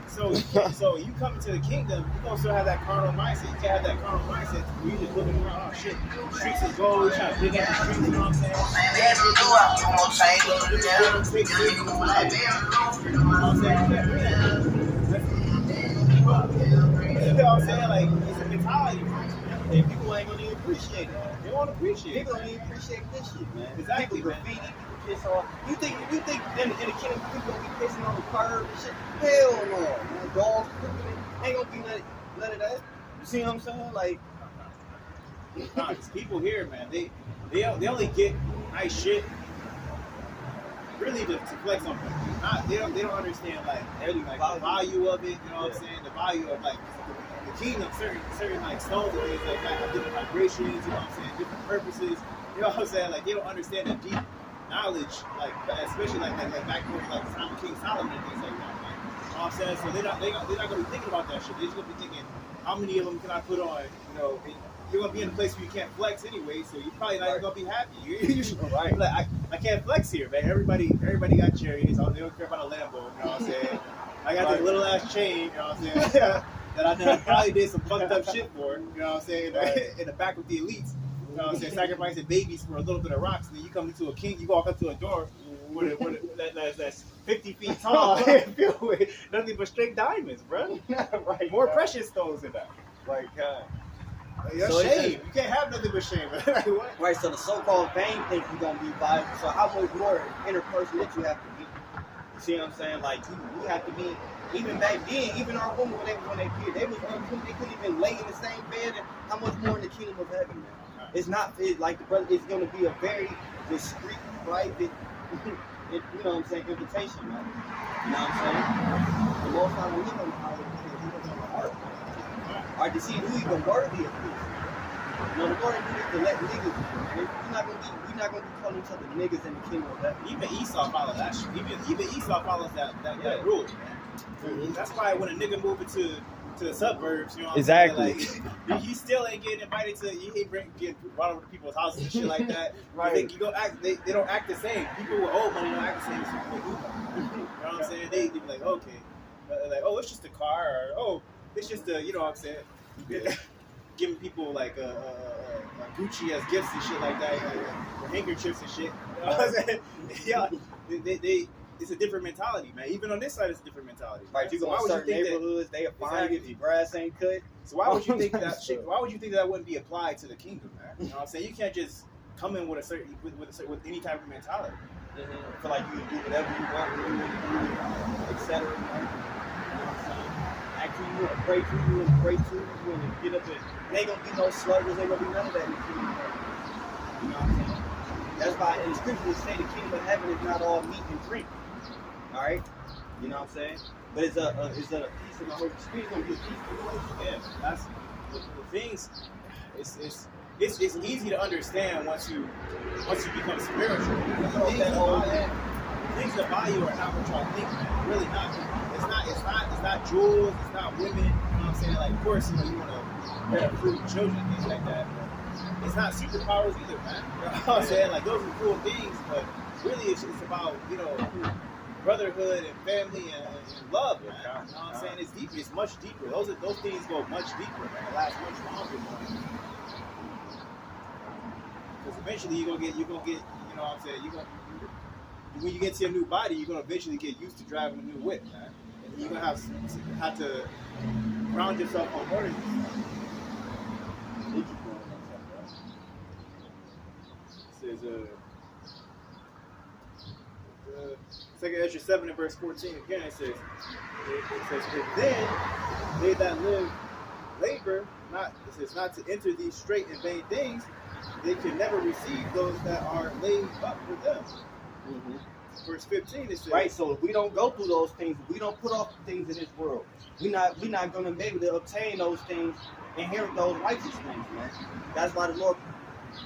So you come into the kingdom, you gonna still have that carnal mindset. You can't have that carnal mindset where you just looking around, oh shit, the streets is gold, trying to dig at the streets, you know what I'm saying? You know what I'm saying? You can't do that. You know what I'm saying? Like, it's a mentality. And people ain't gonna even appreciate it. They won't appreciate it. People don't even appreciate this shit, man. Exactly, people man. graffiti, people piss on. You think in the kingdom people gonna be pissing on the curb and shit? Hell no, man. Dogs cooking it. Ain't gonna be none of that. You see what I'm saying? Like, nah, people here, man, they only get nice shit really to flex on people. They don't understand like the value of it. You know what I'm saying? The value of like the kingdom, certain like stones and things like that have different vibrations. You know what I'm saying? Different purposes. You know what I'm saying? Like they don't understand the deep knowledge, like especially like back during like the time of King Solomon and things like that. Like, you know what I'm saying? So they're not gonna be thinking about that shit. They're just gonna be thinking, how many of them can I put on? You know. You're gonna be in a place where you can't flex anyway, so you're probably not gonna be happy. You're like, I can't flex here, man. Everybody got cherries. They don't care about a Lambo. You know what I'm saying? I got this little ass chain. You know what I'm saying? that I probably did some fucked up shit for. You know what I'm saying? In the back with the elites. You know what I'm saying? Sacrificing babies for a little bit of rocks. And then you come into a king. You walk up to a door that's 50 feet tall and filled with nothing but straight diamonds, bro. Right, More precious stones than that. Like, You're so shame. You can't have nothing but shame. Like, what? Right, so the so-called vain think you're gonna be violent. So how much more interpersonal that you have to be? You see what I'm saying? Like you have to be. Even back then, even our women when they did, they couldn't even lay in the same bed. And how much more in the kingdom of heaven, man? It's not like the brother. It's gonna be a very discreet, private, you know what I'm saying, invitation, man. You know what I'm saying? The most time we look on the heart, he looks on the heart. All right, to see who even worthy of this. You know, the Lord ain't to let niggas. We're not gonna be calling each other niggas in the kingdom of heaven. Even Esau follows that shit. Even Esau follows that rule, man. Mm-hmm. That's why when a nigga move into the suburbs, you know what exactly. I'm saying? Like, he still ain't getting invited to. He ain't getting brought over to people's houses and shit like that. Right. They don't act the same. People with old money don't act the same as people with new money. You know what I'm saying? They be like, okay, like, oh, it's just a car, or oh, it's just a, you know what I'm saying? Yeah. Giving people like Gucci as gifts and shit like that, or handkerchiefs and shit. You know what I'm saying? Yeah, it's a different mentality, man. Even on this side, it's a different mentality. Right, you go in certain neighborhoods, they are fine if your grass ain't cut. So why would you think that shit? Why would you think that wouldn't be applied to the kingdom, man? You know what I'm saying? You can't just come in with with any type of mentality. Mm-hmm. Feel like you can do whatever you want, etc. You know what I'm saying? Actually, you want to pray to, you want to pray to, you want to get up and there ain't gonna be no sluggers, ain't gonna be none of that in the kingdom of heaven. You know what I'm saying? That's why in the scriptures say the kingdom of heaven is not all meat and drink. All right, you know what I'm saying? But it's a peace in the Holy Spirit. It's gonna be a peaceful relationship. Yeah, that's the things. It's easy to understand once you become spiritual. Things that value are not what y'all think, man. Really not. It's not jewels. It's not women. You know what I'm saying? Like, of course, you know, you want to bear fruit, children, things like that. But it's not superpowers either, man. You know what I'm saying? Like, those are cool things, but really, it's about, you know, brotherhood and family and love, man. You know what I'm saying? It's deep. It's much deeper. Those things go much deeper, man. It lasts much longer, man. Because eventually you're gonna get, you know what I'm saying? When you get to your new body, you're gonna eventually get used to driving a new whip, man. And you're gonna have to ground yourself on orders. It says, 2 Ezra 7 and verse 14 again. It says, "But then they that live labor not to enter these straight and vain things, they can never receive those that are laid up for them." Mm-hmm. Verse 15 it says, right. So if we don't go through those things, if we don't put off the things in this world, we're not going to be able to obtain those things, inherit those righteous things, man. That's why the Lord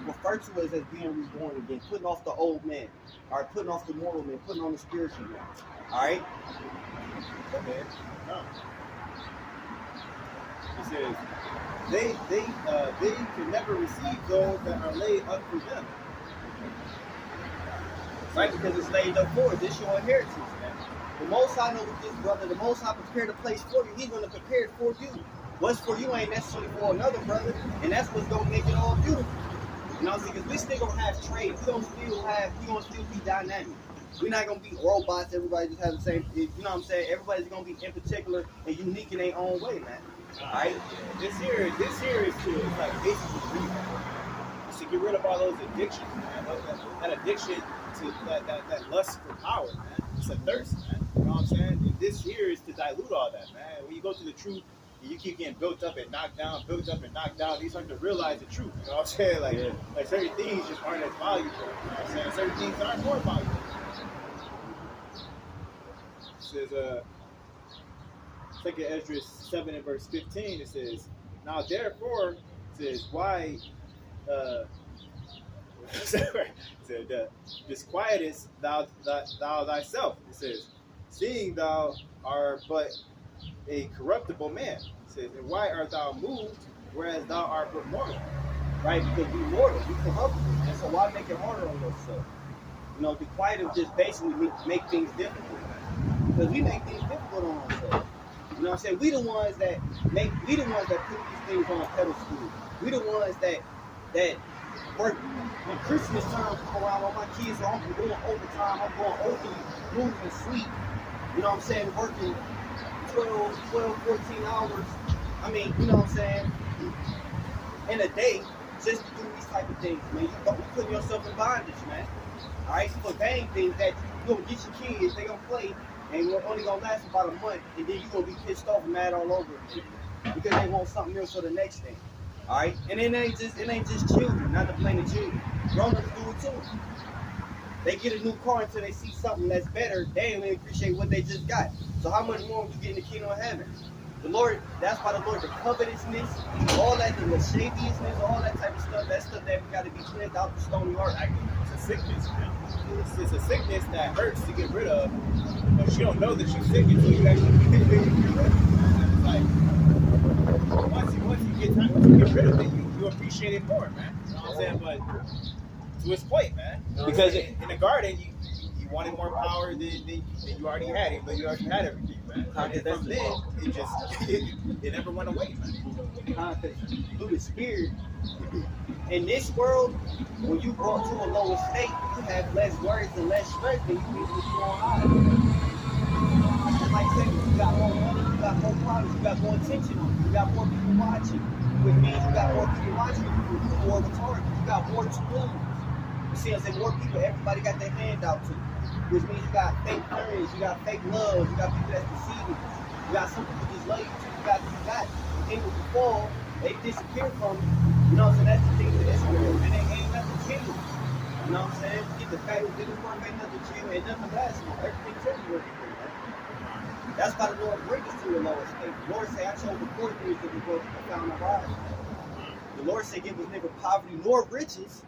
referred to us as being reborn again, putting off the old man, all right, putting off the moral man, putting on the spiritual man, all right. Okay. No. He says, they can never receive those that are laid up for them. Right, because it's laid up for us. It's your inheritance, man. The Most High knows this, brother. The Most High prepared a place for you. He's going to prepare it for you. What's for you ain't necessarily for another brother, and that's what's going to make it all beautiful. You know what I'm saying? Because we still going to have trade. We're going to still be dynamic. We're not going to be robots. Everybody just has the same, you know what I'm saying? Everybody's going to be in particular and unique in their own way, man. All right? This here is to like basically to get rid of all those addictions, man. That addiction to that lust for power, man. It's a thirst, man. You know what I'm saying? And this here is to dilute all that, man. When you go to the truth, you keep getting built up and knocked down, you start to realize the truth. You know what I'm saying? Like certain things just aren't as valuable. You know what I'm saying? Certain things aren't more valuable. It says, 2 Ezra 7 and verse 15, it says, now therefore, it says, why disquietest thou thyself? It says, seeing thou art but a corruptible man. It says, and why art thou moved, whereas thou art but mortal? Right? Because we mortal, we corruptible. And so why make it harder on yourself? You know, disquietive just basically make things difficult. Because we make things difficult on ourselves. You know what I'm saying? We the ones that put these things on a pedestal. We the ones that work when Christmas time come around. All my kids are doing overtime. I'm going overly moving sleep. You know what I'm saying? Working 12, 14 hours. I mean, you know what I'm saying? In a day, just to do these type of things, man. You put yourself in bondage, man. All right? For vain things that you gonna get your kids, they gonna play. And we're only gonna last about a month, and then you're gonna be pissed off and mad all over again because they want something else for the next thing. All right, and it ain't just children. Not to blame the children. Grown-ups do it too. They get a new car until they see something that's better. They don't even appreciate what they just got. So how much more would you get in the kingdom of heaven? The Lord, that's why the Lord, the covetousness, all that, the lasciviousness, all that type of stuff, that stuff that we got to be cleansed out the stony heart. It's a sickness, man. It's a sickness that hurts to get rid of, but you don't know that you're sick until you actually get rid of it. It's like once you get rid of it, you appreciate it more, man. You know what I'm saying? But to its point, man. Because in the garden, you wanted more power than you already had, even though you already had everything, man. And from then, it never went away, man. Through the spirit, in this world, when you brought to a lower state, you have less worries and less stress than you did when you were on high. Like I said, you got more money, you got more problems, you got more attention on you, you got more people watching, which means you got more people watching you, you more retarded, you got more tools. You see, I say more people, everybody got their hand out to, which means you got fake friends, you got fake love, you got people that's deceiving, you got some people just love you, you got things that fall, they disappear from you. You know what I'm saying? That's the thing to this world. And they ain't nothing change. You know what I'm saying? Get the fact that this world ain't nothing change, ain't nothing lasting. Everything temporary. That's why the Lord brings us to the lowest state. The Lord say, I chose the poor things that we both found the rise. The Lord said, give us neither poverty nor riches.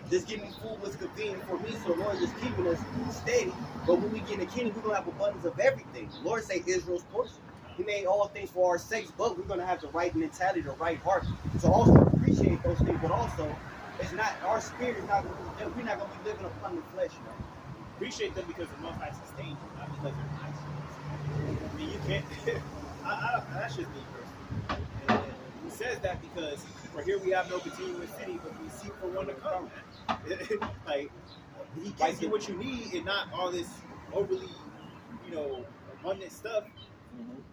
Just give me food what's convenient for me. So the Lord is keeping us steady. But when we get in the kingdom, we're going to have abundance of everything. The Lord say Israel's portion. He made all things for our sakes, but we're going to have the right mentality, the right heart. So also appreciate those things, but also it's not, our spirit is not, we're not going to be living upon the flesh, man. Appreciate them because the Most High sustains you, not because they're nice. I mean, you can't, that's just me personally. And he says that because for here we have no continuous city, but we seek for one to come. Like, he gives you what you need and not all this overly, abundant stuff.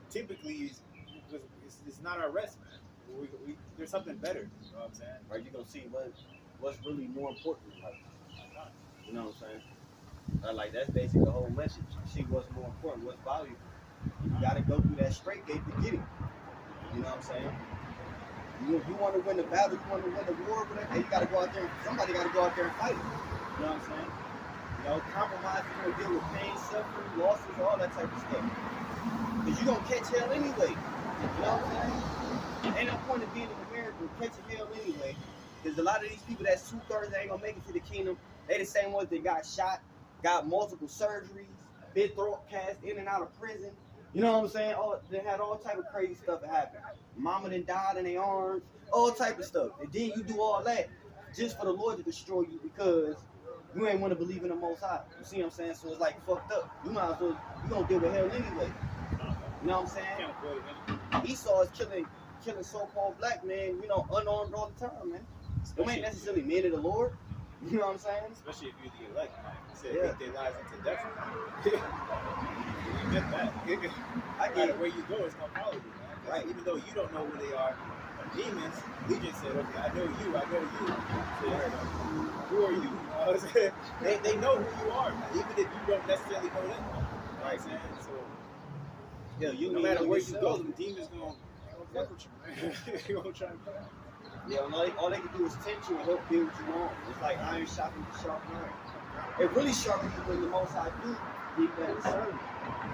Typically it's not our rest, man. There's something better. You know what I'm saying? Right? You're gonna see what's really more important in life. You know what I'm saying? Like that's basically the whole message. You see what's more important, what's valuable. You gotta go through that straight gate to get it. You know what I'm saying? You want to win the battle, you want to win the war, whatever, you gotta go out there. Somebody gotta go out there and fight it. You know what I'm saying? Compromise, you're gonna deal with pain, suffering, losses, all that type of stuff. Because you're going to catch hell anyway. You know what I'm saying? Ain't no point of being in America catching hell anyway. Because a lot of these people that's 2/3 that ain't going to make it to the kingdom, they the same ones that got shot, got multiple surgeries, been throat cast in and out of prison. You know what I'm saying? They had all type of crazy stuff that happened. Mama done died in their arms, all type of stuff. And then you do all that just for the Lord to destroy you because you ain't want to believe in the Most High. You see what I'm saying? So it's like fucked up. You might as well, you gonna deal with hell anyway. You know what I'm saying? Can't avoid it. Esau is killing so-called black men, you know, unarmed all the time, man. They ain't necessarily men of the Lord. You know what I'm saying? Especially if you're the elect, man. He said, Yeah. beat their lives into death. You get that. I No get matter it. where you go, it's gonna follow you, man. 'Cause Right. even though you don't know who they are, demons, he just said, okay, I know you. So, who are you? You know what I'm saying? They know who you are, man, even if you don't necessarily know them. You know what I'm saying? So, Yeah, you no need matter to know where you yourself. go, them demons gonna fuck with you, man. They gonna try and fuck. Yeah, all they can do is tempt you and help build you on. It's like iron sharpens sharpen iron. It really sharpens you when the Most High do give that discernment.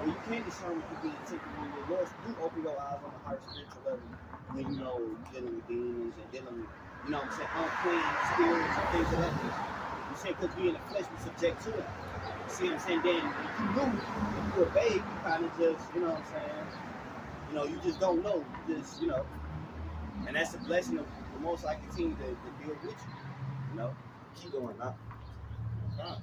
And you can discern what you're being tempted when your Lord do open your eyes on a higher spiritual level when you know you're dealing with demons and dealing with, you know what I'm saying, unclean spirits and things of that nature. You say because we in the flesh, we subject to it. You see what I'm saying? Then if you knew, if you obeyed, you kind of just, you know what I'm saying, you know, you just don't know. You just, you know. And that's a blessing of the Most I continue to deal with you. You know? Keep going, man. Nah.